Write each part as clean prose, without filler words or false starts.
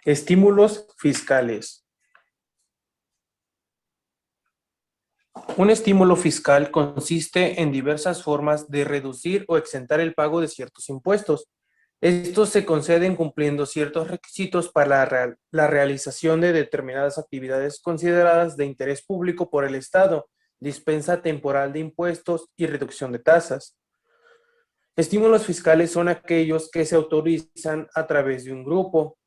Estímulos fiscales. Un estímulo fiscal consiste en diversas formas de reducir o exentar el pago de ciertos impuestos. Estos se conceden cumpliendo ciertos requisitos para la realización de determinadas actividades consideradas de interés público por el Estado, dispensa temporal de impuestos y reducción de tasas. Estímulos fiscales son aquellos que se autorizan a través de un grupo,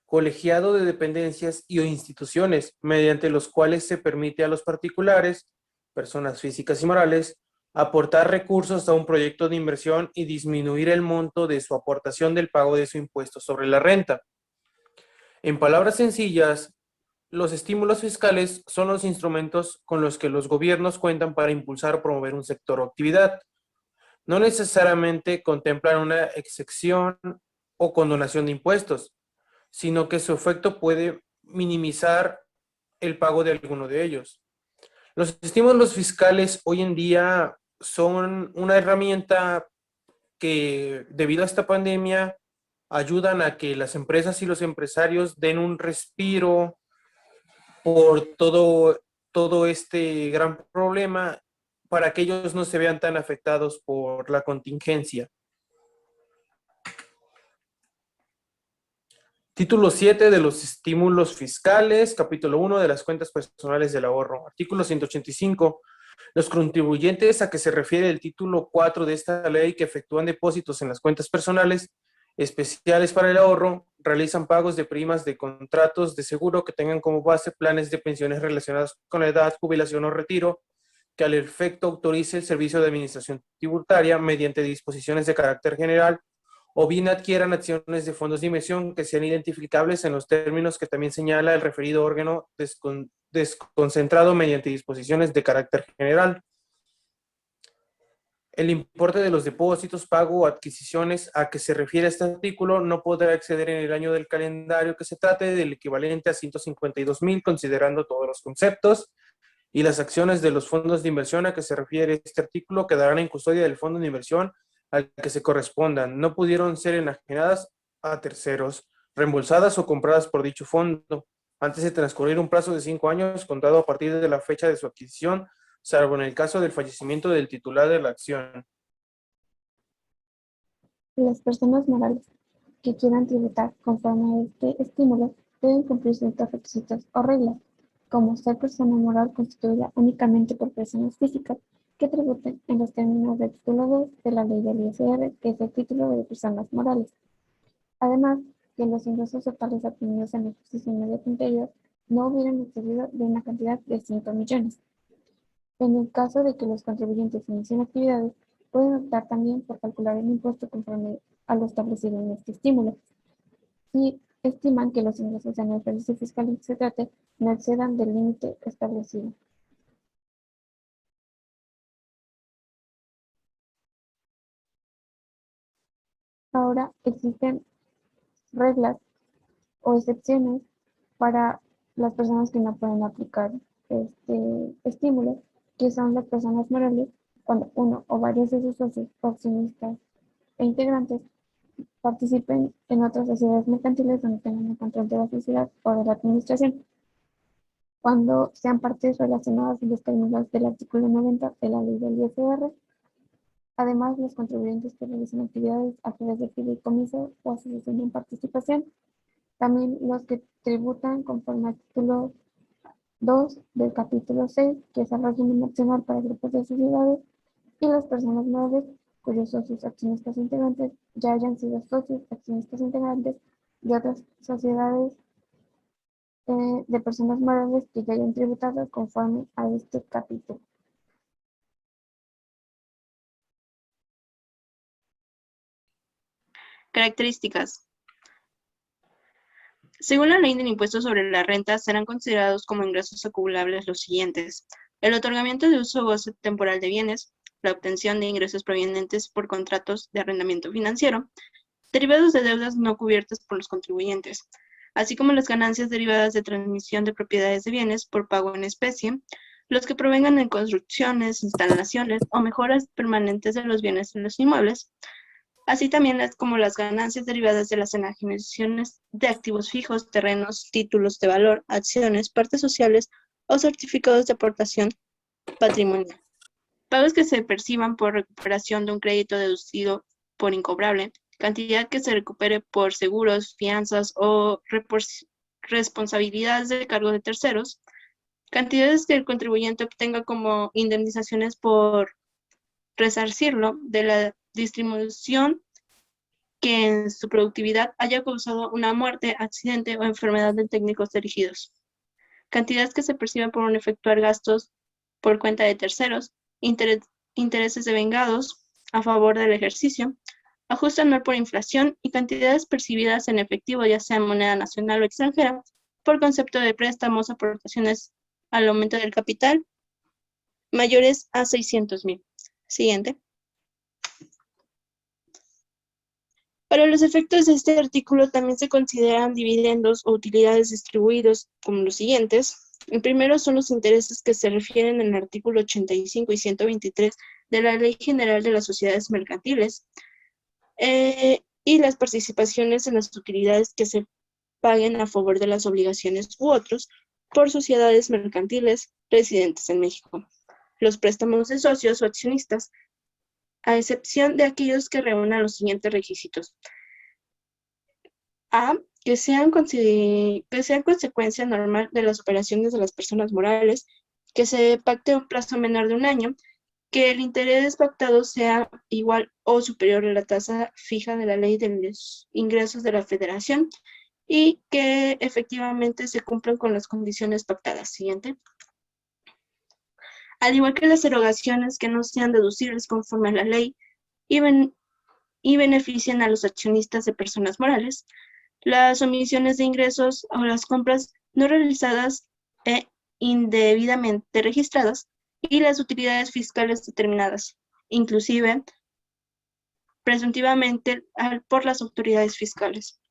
colegiado de dependencias y o instituciones, mediante los cuales se permite a los particulares, personas físicas y morales, aportar recursos a un proyecto de inversión y disminuir el monto de su aportación del pago de su impuesto sobre la renta. En palabras sencillas, los estímulos fiscales son los instrumentos con los que los gobiernos cuentan para impulsar o promover un sector o actividad. No necesariamente contemplan una excepción o condonación de impuestos, sino que su efecto puede minimizar el pago de alguno de ellos. Los estímulos fiscales hoy en día son una herramienta que, debido a esta pandemia, ayudan a que las empresas y los empresarios den un respiro por todo este gran problema para que ellos no se vean tan afectados por la contingencia. Título 7 de los estímulos fiscales, capítulo 1 de las cuentas personales del ahorro. Artículo 185. Los contribuyentes a que se refiere el título 4 de esta ley que efectúan depósitos en las cuentas personales especiales para el ahorro, realizan pagos de primas de contratos de seguro que tengan como base planes de pensiones relacionados con la edad, jubilación o retiro, que al efecto autorice el Servicio de Administración Tributaria mediante disposiciones de carácter general, o bien adquieran acciones de fondos de inversión que sean identificables en los términos que también señala el referido órgano desconcentrado mediante disposiciones de carácter general. El importe de los depósitos, pago o adquisiciones a que se refiere este artículo no podrá exceder en el año del calendario que se trate del equivalente a 152,000, considerando todos los conceptos, y las acciones de los fondos de inversión a que se refiere este artículo quedarán en custodia del fondo de inversión al que se correspondan. No pudieron ser enajenadas a terceros, reembolsadas o compradas por dicho fondo, antes de transcurrir un plazo de 5 años contado a partir de la fecha de su adquisición, salvo en el caso del fallecimiento del titular de la acción. Las personas morales que quieran tributar conforme a este estímulo deben cumplir ciertos requisitos o reglas, como ser persona moral constituida únicamente por personas físicas que tributen en los términos del título 2 de la ley del ISR, que es el título de personas morales. Además, que los ingresos totales obtenidos en el ejercicio inmediato anterior no hubieran excedido de una cantidad de 5 millones. En el caso de que los contribuyentes inicien actividades, pueden optar también por calcular el impuesto conforme a lo establecido en este estímulo. Si estiman que los ingresos en el ejercicio fiscal que se trate no excedan del límite establecido. Ahora existen reglas o excepciones para las personas que no pueden aplicar este estímulo, que son las personas morales, cuando uno o varios de sus socios, accionistas e integrantes participen en otras sociedades mercantiles donde tengan el control de la sociedad o de la administración, cuando sean partes relacionadas en los términos del artículo 90 de la ley del ISR. Además, los contribuyentes que realicen actividades a través de fideicomiso o asociación en participación, también los que tributan conforme al título 2 del capítulo 6, que es el régimen opcional para grupos de sociedades, y las personas morales cuyos socios accionistas integrantes ya hayan sido socios accionistas integrantes de otras sociedades de personas morales que ya hayan tributado conforme a este capítulo. Características. Según la ley del impuesto sobre la renta, serán considerados como ingresos acumulables los siguientes: el otorgamiento de uso o goce temporal de bienes, la obtención de ingresos provenientes por contratos de arrendamiento financiero, derivados de deudas no cubiertas por los contribuyentes, así como las ganancias derivadas de transmisión de propiedades de bienes por pago en especie, los que provengan de construcciones, instalaciones o mejoras permanentes de los bienes en los inmuebles, así también como las ganancias derivadas de las enajenaciones de activos fijos, terrenos, títulos de valor, acciones, partes sociales o certificados de aportación patrimonial. Pagos que se perciban por recuperación de un crédito deducido por incobrable, cantidad que se recupere por seguros, fianzas o responsabilidades de cargo de terceros, cantidades que el contribuyente obtenga como indemnizaciones por resarcirlo de la distribución que en su productividad haya causado una muerte, accidente o enfermedad de técnicos dirigidos. Cantidades que se perciban por efectuar gastos por cuenta de terceros, intereses devengados a favor del ejercicio, ajuste anual por inflación y cantidades percibidas en efectivo, ya sea en moneda nacional o extranjera, por concepto de préstamos, aportaciones al aumento del capital, mayores a 600,000. Siguiente. Para los efectos de este artículo también se consideran dividendos o utilidades distribuidos como los siguientes. El primero son los intereses que se refieren en el artículo 85 y 123 de la Ley General de las Sociedades Mercantiles y las participaciones en las utilidades que se paguen a favor de las obligaciones u otros por sociedades mercantiles residentes en México. Los préstamos de socios o accionistas, a excepción de aquellos que reúnan los siguientes requisitos. A, que sean consecuencia normal de las operaciones de las personas morales, que se pacte un plazo menor de un año, que el interés pactado sea igual o superior a la tasa fija de la Ley de los Ingresos de la Federación y que efectivamente se cumplan con las condiciones pactadas. Siguiente. Al igual que las erogaciones que no sean deducibles conforme a la ley y beneficien a los accionistas de personas morales, las omisiones de ingresos o las compras no realizadas e indebidamente registradas y las utilidades fiscales determinadas, inclusive presuntivamente por las autoridades fiscales.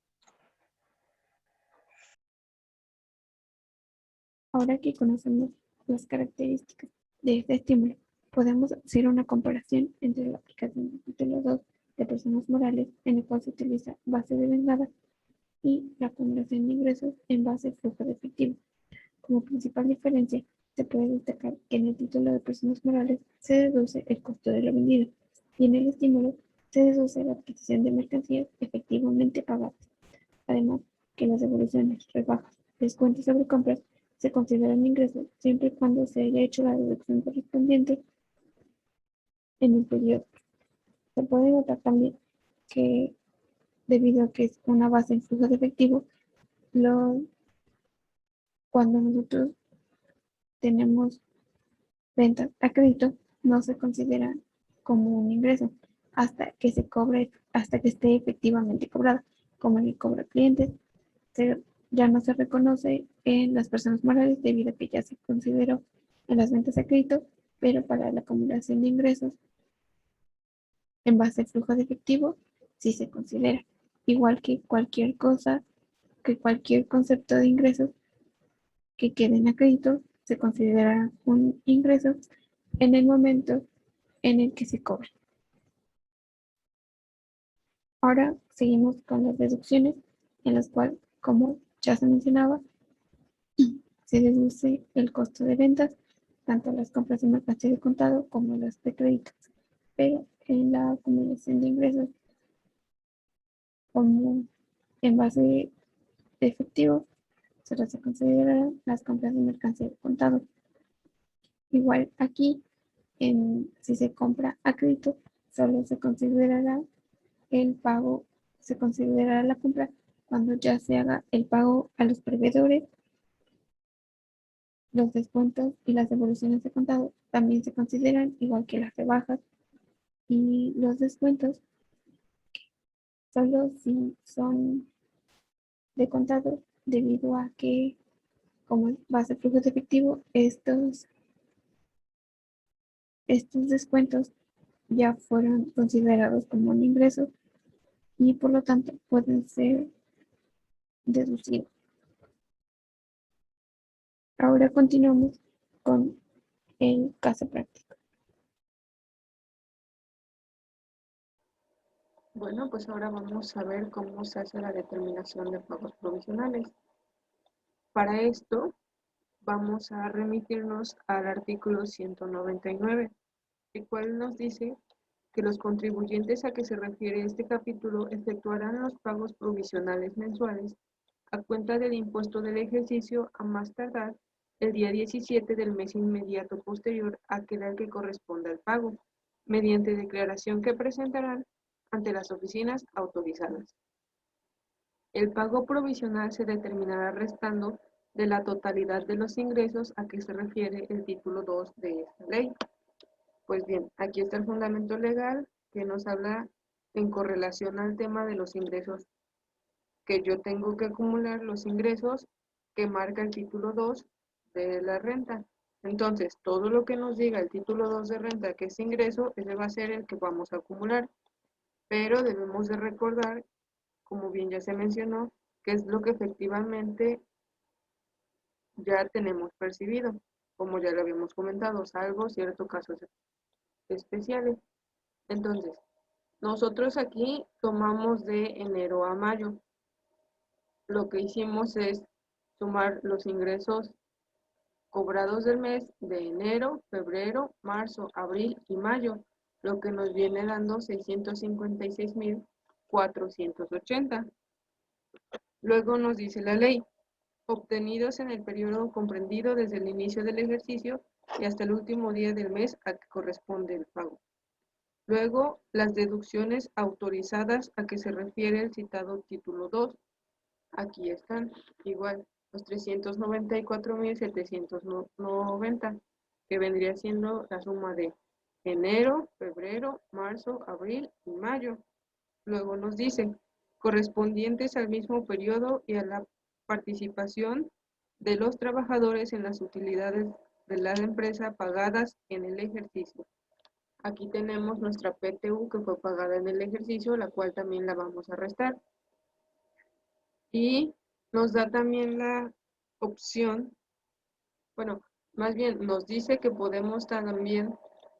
Ahora que conocemos las características de este estímulo, podemos hacer una comparación entre la aplicación del título 2 de personas morales, en el cual se utiliza base de vengada, y la acumulación de ingresos en base de flujo de efectivo. Como principal diferencia, se puede destacar que en el título de personas morales se deduce el costo de lo vendido y en el estímulo se deduce la adquisición de mercancías efectivamente pagadas. Además, que las devoluciones, rebajas, descuentos sobre compras se consideran ingresos siempre y cuando se haya hecho la deducción correspondiente en el periodo. Se puede notar también que, debido a que es una base en flujo de efectivo, cuando nosotros tenemos ventas a crédito, no se considera como un ingreso hasta que se cobre, hasta que esté efectivamente cobrada, como el cobro a clientes, ya no se reconoce en las personas morales debido a que ya se consideró en las ventas a crédito, pero para la acumulación de ingresos en base al flujo de efectivo sí se considera, igual que cualquier cosa, que cualquier concepto de ingresos que queden a crédito se considera un ingreso en el momento en el que se cobra. Ahora seguimos con las deducciones, en las cuales, como ya se mencionaba, se deduce el costo de ventas, tanto las compras de mercancía de contado como las de crédito. Pero en la acumulación de ingresos, como en base de efectivo, solo se consideran las compras de mercancía de contado. Igual aquí, si se compra a crédito, solo se considerará el pago, se considerará la compra cuando ya se haga el pago a los proveedores. Los descuentos y las devoluciones de contado también se consideran, igual que las rebajas y los descuentos, solo si son de contado, debido a que, como base de flujo de efectivo, estos descuentos ya fueron considerados como un ingreso y por lo tanto pueden ser deducidos. Ahora continuamos con el caso práctico. Bueno, pues ahora vamos a ver cómo se hace la determinación de pagos provisionales. Para esto, vamos a remitirnos al artículo 199, el cual nos dice que los contribuyentes a que se refiere este capítulo efectuarán los pagos provisionales mensuales a cuenta del impuesto del ejercicio a más tardar el día 17 del mes inmediato posterior a aquel al que corresponda el pago, mediante declaración que presentarán ante las oficinas autorizadas. El pago provisional se determinará restando de la totalidad de los ingresos a que se refiere el título 2 de esta ley. Pues bien, aquí está el fundamento legal que nos habla en correlación al tema de los ingresos, que yo tengo que acumular los ingresos que marca el título 2 de la renta. Entonces, todo lo que nos diga el título 2 de renta que es ingreso, ese va a ser el que vamos a acumular. Pero debemos de recordar, como bien ya se mencionó, que es lo que efectivamente ya tenemos percibido, como ya lo habíamos comentado, salvo ciertos casos especiales. Entonces, nosotros aquí tomamos de enero a mayo. Lo que hicimos es sumar los ingresos cobrados del mes de enero, febrero, marzo, abril y mayo, lo que nos viene dando 656.480. Luego nos dice la ley, obtenidos en el periodo comprendido desde el inicio del ejercicio y hasta el último día del mes a que corresponde el pago. Luego, las deducciones autorizadas a que se refiere el citado título 2. Aquí están, igual, los 394.790, que vendría siendo la suma de enero, febrero, marzo, abril y mayo. Luego nos dice, correspondientes al mismo periodo y a la participación de los trabajadores en las utilidades de la empresa pagadas en el ejercicio. Aquí tenemos nuestra PTU que fue pagada en el ejercicio, la cual también la vamos a restar. Y nos da también la opción, bueno, más bien nos dice que podemos también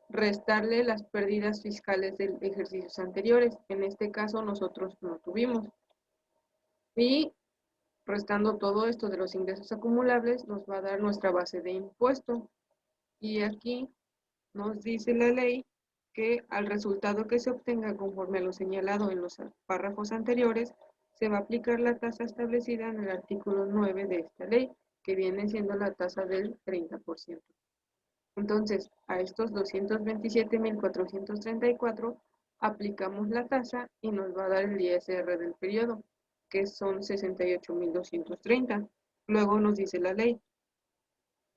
restarle las pérdidas fiscales de ejercicios anteriores. En este caso nosotros no tuvimos. Y restando todo esto de los ingresos acumulables nos va a dar nuestra base de impuesto. Y aquí nos dice la ley que al resultado que se obtenga conforme a lo señalado en los párrafos anteriores, se va a aplicar la tasa establecida en el artículo 9 de esta ley, que viene siendo la tasa del 30%. Entonces, a estos 227.434 aplicamos la tasa y nos va a dar el ISR del periodo, que son 68.230. Luego nos dice la ley,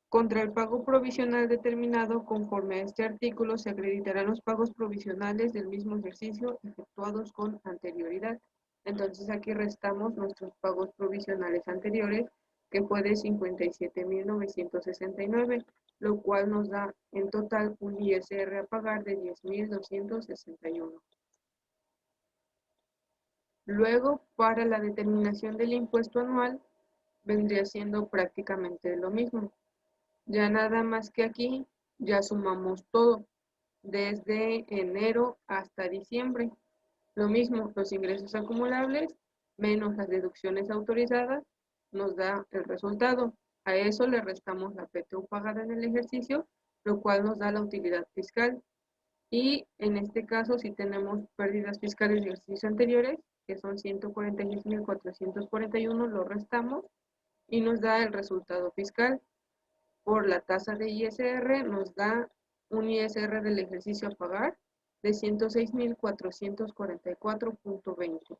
contra el pago provisional determinado conforme a este artículo se acreditarán los pagos provisionales del mismo ejercicio efectuados con anterioridad. Entonces aquí restamos nuestros pagos provisionales anteriores, que fue de 57.969, lo cual nos da en total un ISR a pagar de 10.261. Luego, para la determinación del impuesto anual, vendría siendo prácticamente lo mismo. Ya nada más que aquí ya sumamos todo, desde enero hasta diciembre. Lo mismo, los ingresos acumulables menos las deducciones autorizadas nos da el resultado. A eso le restamos la PTU pagada en el ejercicio, lo cual nos da la utilidad fiscal. Y en este caso, si tenemos pérdidas fiscales de ejercicios anteriores, que son 146.441, lo restamos y nos da el resultado fiscal. Por la tasa de ISR nos da un ISR del ejercicio a pagar de 106.444.20.